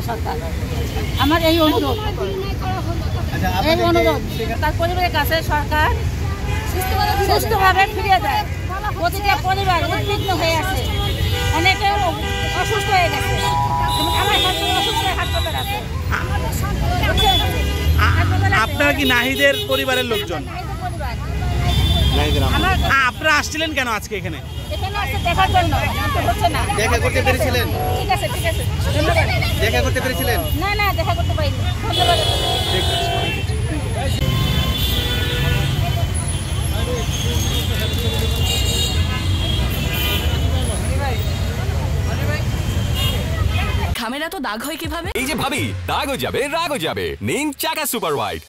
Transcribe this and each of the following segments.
সরকার আমার এই অনুরোধ, এই অনুরোধ তার পরিবারের কাছে সরকার সুস্থভাবে ফিরিয়ে দেয়। প্রতিটা পরিবার উদ্বিগ্ন হয়ে আছে, অনেকে অসুস্থ হয়ে গেছে, আমার অসুস্থ হাসপাতাল আছে। আপনারা কি নাহিদের পরিবারের লোকজন? আপনারা আসছিলেন কেন আজকে এখানে? দেখার জন্য। দেখা করতে পেরেছিলেন? ঠিক আছে, ঠিক আছে, ধন্যবাদ। দেখা করতে পেরেছিলেন? না না, দেখা করতে পারিনি, ধন্যবাদ। খামেরা তো দাগ হয় কিভাবে? এই যে ভাবি, দাগও যাবে রাগও যাবে, নিন চাকা সুপার হোয়াইট।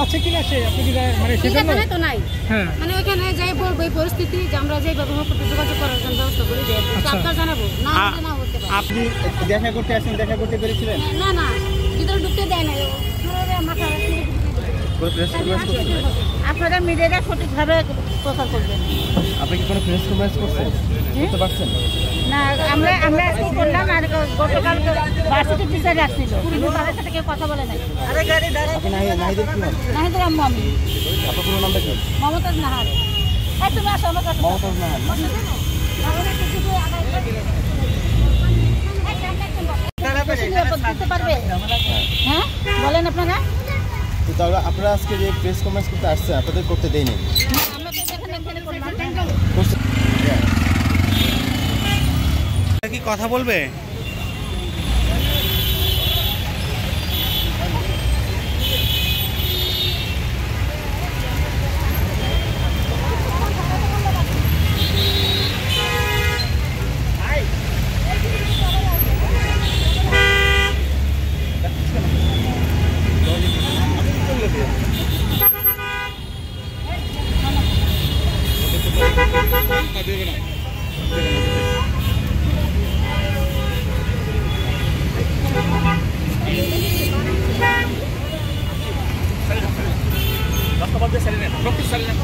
আছে কিনা সে আপনি মানে সেজন্য তো নাই, হ্যাঁ মানে ওখানে যাই বলবো এই পরিস্থিতি যে আমরা যে ব্যবহার করতে যোগাযোগ করার জন্য ব্যবস্থা করে দেব, আপনারা জানাবো না না হতে পারে। আপনি দেখা করতে আসেন, দেখা করতে পেরেছিলেন? না না, ভিতরে ঢুকতে দেয় না, মাথা আপনারা মিডিয়াটা সঠিকভাবে প্রচার করবেন। আপনি কি কোনো প্রেস কনফারেন্স করতে পারছেন? না, আমরা কি করলাম, আর গতকাল ভার্সিটি টিচার আসছিল, কিন্তু তাদের সাথে কেউ কথা বলে নাই। আপনি নাহিদের কি হন? নাহিদের আম্মু আমি। আপনার পুরো নামটা কি? মমতাজ নাহার। তুমি আসো আমার কাছে। মমতাজ নাহার। দিতে পারবে? হ্যাঁ বলেন আপনারা। তাহলে আপনারা আজকে যে প্রেস কনফারেন্স করতে আসছে আপনাদের করতে দেয়নি? কি কথা বলবে? রাস্তা বলতে সারি না,